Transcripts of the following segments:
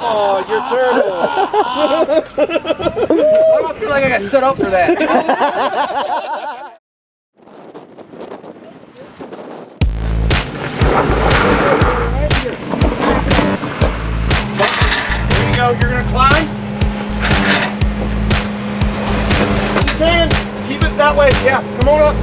Oh, you're terrible. I don't feel like I got set up for that. There you go. You're gonna climb. You can keep it that way. Yeah. Come on up.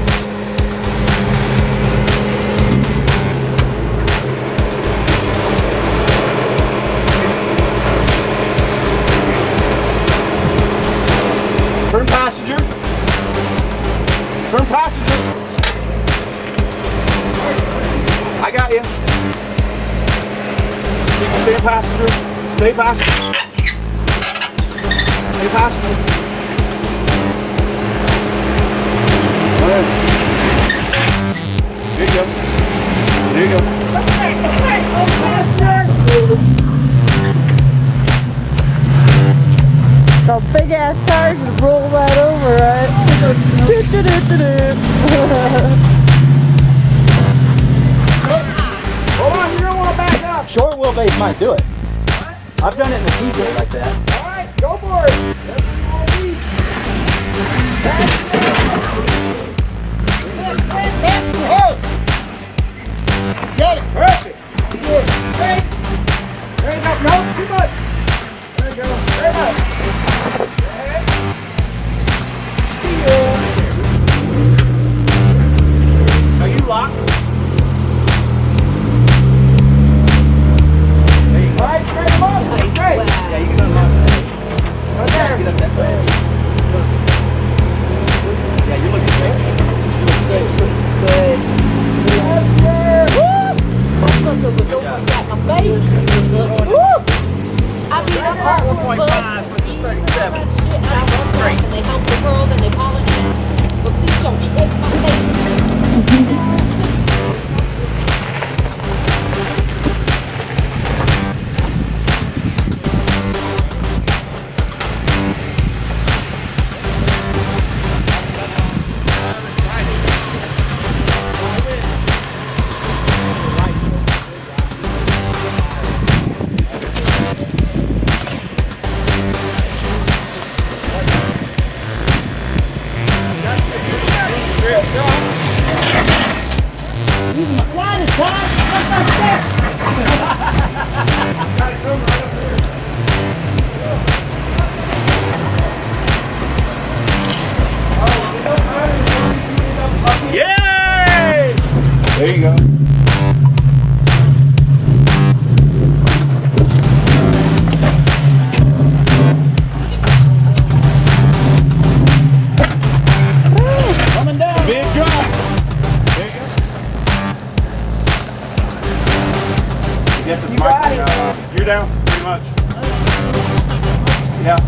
Turn passenger. Turn passenger. I got you. Stay passenger. Stay passenger. Stay passenger. Go ahead. There you go. There you go. The big ass tires just roll right over, right? Hold on, you don't want to back up. Short wheelbase might do it. I've done it in the T-bit like that. All right, go for it. That's what you want to be. Got it. Perfect. Good. Hey. There you go. No, too much. There you go. Very much. Are you locked? Right, straight them up. Straight. Yeah, you can unlock that. Right there. Get up that way. Yeah, you're looking great. Good. Woo! Motherfucker was almost at my face. Woo! I mean, I'm all 4.5 with the 37. shit. I was great. And they help the world and they pollinate. But please don't hit my face. Yay! There you go. Coming down. Big drop. There you go. I guess it's my turn now. You're down, pretty much. Yeah.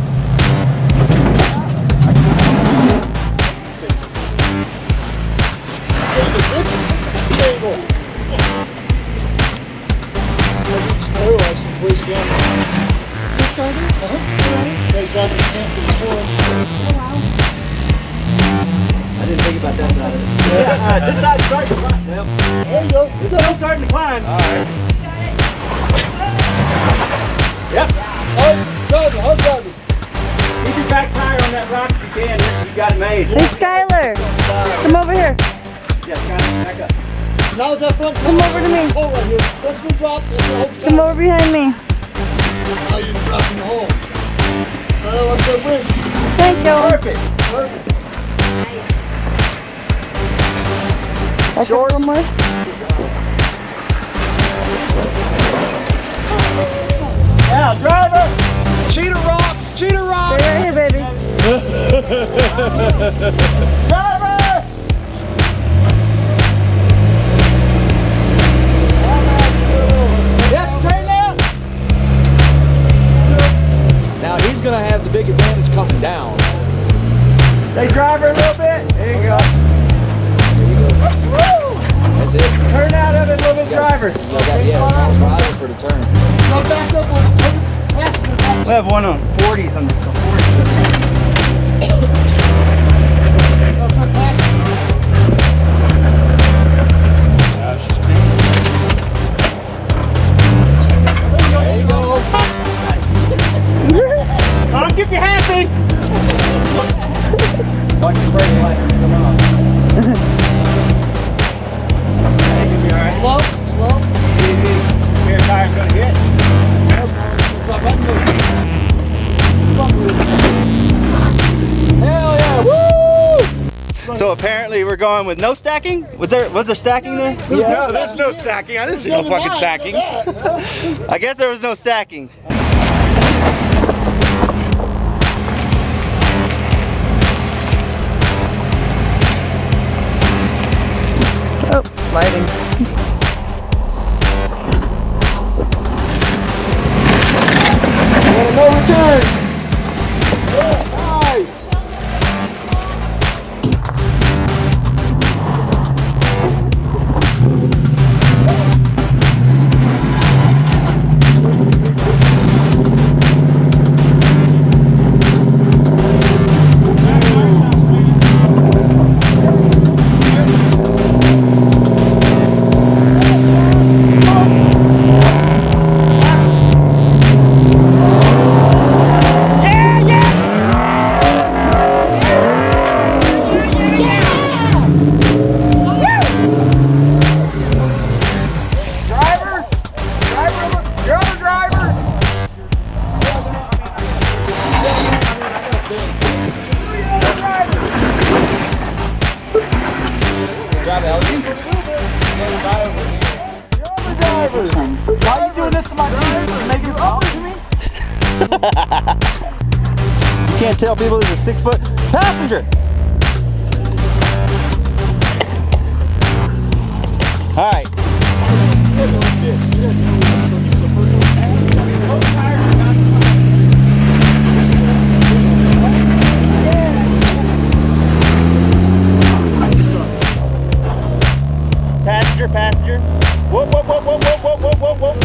I didn't think about that side of it. Yeah, this side's starting to climb. Yep. There you go. This is starting to climb. All right. Yep. Hard driving. Keep your back tire on that rock if you can. You got it made. Hey, Skylar. Come over here. Yeah, Skylar, back up. Now it's that front Come over to me. hole right here. Let's go drop this whole time. Come over behind me. Now you're dropping the hole. Let's go win. Thank you. Perfect. Perfect. Short. One more. Now, driver. Cheetah rocks. Cheetah rocks. Stay right here, baby. Driver. Yep, straighten out. Now he's gonna have the big advantage coming down. Stay driver a little bit. There you go. Woo! That's it. Turn out of it a little bit, driver. Charles Ryder for the turn. Go back up on the passenger. We have one on 40s on the 40s. There you go. So apparently we're going with no stacking? Was there stacking there? No, there's no stacking. I didn't see no fucking stacking. I guess there was no stacking. Oh, sliding. No return. Nice. Why are you doing this to my driver? Making it up to me? You can't tell people this is a 6 foot passenger. All right. Passenger. Whoop, whoop, whoop, whoop, whoop, whoop, whoop, whoop, whoop.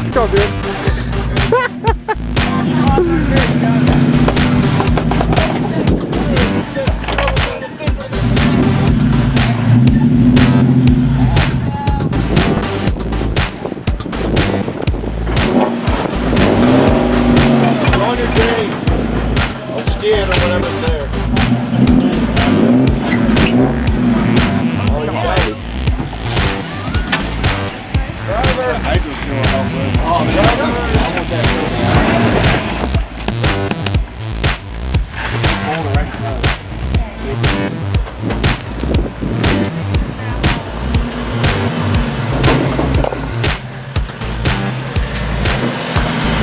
It's all good. Skin or whatever's there. Oh, you got it. Driver! Hydro seal will help with. Oh, driver! I want that. Hold it right now.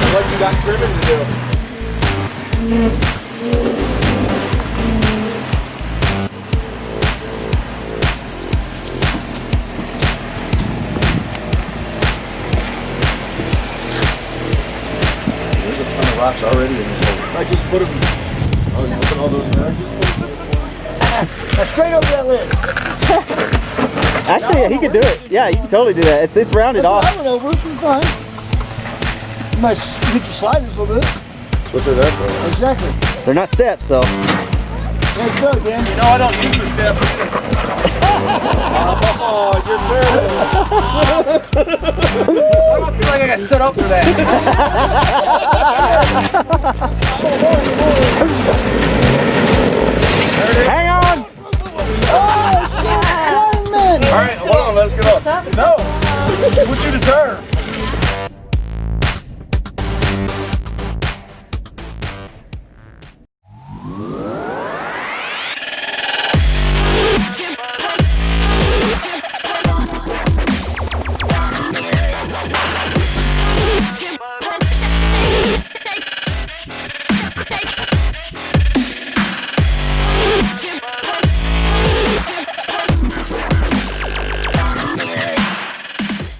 Looks like you got trimming to do. Rocks already in this hole. I just put them. Oh, you put all those in there? Now straight over that lid. Actually, yeah, he could do it. Yeah, you can totally do that. It's rounded off. I went over. It's fine. You might hit your sliders a little bit. That's what they're there for. Exactly. They're not steps, so. Let's go, Dan. You know I don't use the steps. Oh, you're terrible. I don't feel like I got set up for that. Hang on! Oh, shit. All right, hold on, let's get up. No, it's what you deserve.